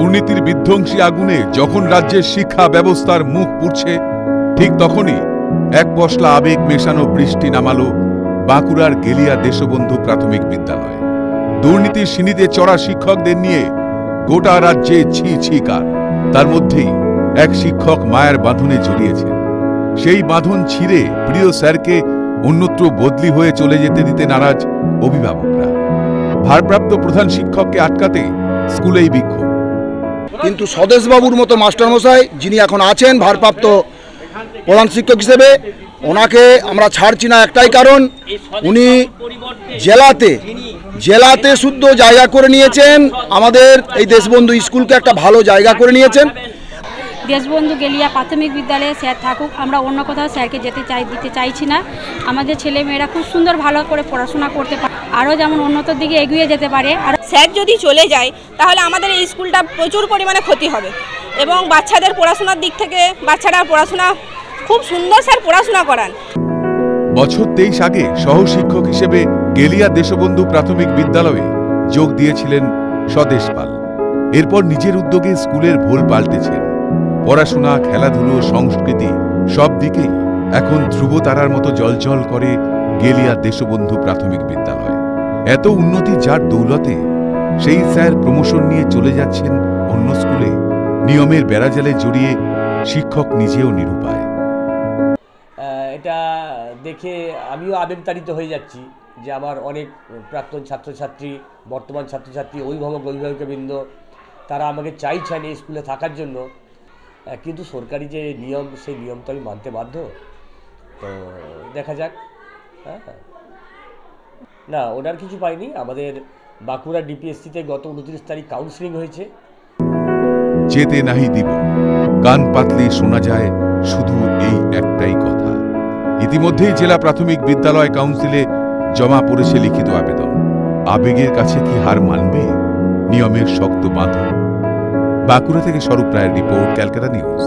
দুর্নীতির বিধ্বংসী আগুনে যখন রাজ্যের শিক্ষা ব্যবস্থার মুখ পুড়ছে, ঠিক তখনই এক পশলা আবেগ মেশানো বৃষ্টি নামালো বাঁকুড়ার গেলিয়া দেশবন্ধু প্রাথমিক বিদ্যালয়। দুর্নীতির সিঁড়িতে চড়া শিক্ষকদের নিয়ে গোটা রাজ্যে ছি ছিকার। তার মধ্যেই এক শিক্ষক মায়ের বাঁধনে জড়িয়েছেন। সেই বাঁধন ছিঁড়ে প্রিয় স্যারকে অন্যত্র বদলি হয়ে চলে যেতে দিতে নারাজ অভিভাবকরা। ভারপ্রাপ্ত প্রধান শিক্ষককে আটকাতে স্কুলেই বিক্ষোভ। কিন্তু স্বদেশবাবুর মতো মাস্টারমশাই যিনি এখন আছেন ভারপ্রাপ্ত প্রধান শিক্ষক হিসেবে, ওনাকে আমরা ছাড়ছি না একটাই কারণ, উনি জেলাতে শুদ্ধ জায়গা করে নিয়েছেন, আমাদের এই দেশবন্ধু স্কুলকে একটা ভালো জায়গা করে নিয়েছেন। দেশবন্ধু গেলিয়া প্রাথমিক বিদ্যালয়ে স্যার থাকুক, আমরা অন্য কোথাও স্যারকে দিতে চাইছি না। আমাদের ছেলে মেয়েরা খুব সুন্দর ভালো করে পড়াশোনা করতে পারে, আরও যেমন উন্নতর দিকে এগিয়ে যেতে পারে। আর স্যার যদি চলে যায় তাহলে আমাদের এই স্কুলটা প্রচুর পরিমাণে ক্ষতি হবে এবং বাচ্চাদের পড়াশোনার দিক থেকে বাচ্চারা পড়াশোনা খুব সুন্দর স্যার পড়াশোনা করান। বছর 23 আগে সহশিক্ষক হিসেবে গেলিয়া দেশবন্ধু প্রাথমিক বিদ্যালয়ে যোগ দিয়েছিলেন স্বদেশ পাল। এরপর নিজের উদ্যোগে স্কুলের ভোল পাল্টেছেন। পড়াশোনা, খেলাধুলো, সংস্কৃতি সব দিকেই এখন ধ্রুবতারার মতো জ্বলজ্বল করে গেলিয়া দেশবন্ধু প্রাথমিক বিদ্যালয়। এত উন্নতি যার দৌলতে সেই স্যার প্রমোশন নিয়ে চলে যাচ্ছেন অন্য স্কুলে। নিয়মের বেড়াজালে জড়িয়ে শিক্ষক নিজেও নিরুপায়। এটা দেখে আমিও আবেগতাড়িত হয়ে যাচ্ছি যে আমার অনেক প্রাক্তন ছাত্রছাত্রী, বর্তমান ছাত্রছাত্রী, অভিভাবকবৃন্দ তারা আমাকে চাইছেন এই স্কুলে থাকার জন্য, কিন্তু সরকারি যে নিয়ম সেই নিয়ম তো আমি মানতে বাধ্য। তো দেখা যাক। হ্যাঁ, না ওনার কিছু পাইনি। আমাদের বাঁকুড়া ডিপিএসসিতে গত 29 তারিখ কাউন্সিলিং হয়েছে। যেতে নাহি দিব, কান পাতলে শোনা যায় শুধু এই একটাই কথা। ইতিমধ্যেই জেলা প্রাথমিক বিদ্যালয় কাউন্সিলে জমা পড়েছে লিখিত আবেদন। আবেগের কাছে কি হার মানবে নিয়মের শক্ত বাঁধন? বাঁকুড়া থেকে স্বরূপ রায়ের রিপোর্ট, ক্যালকাটা নিউজ।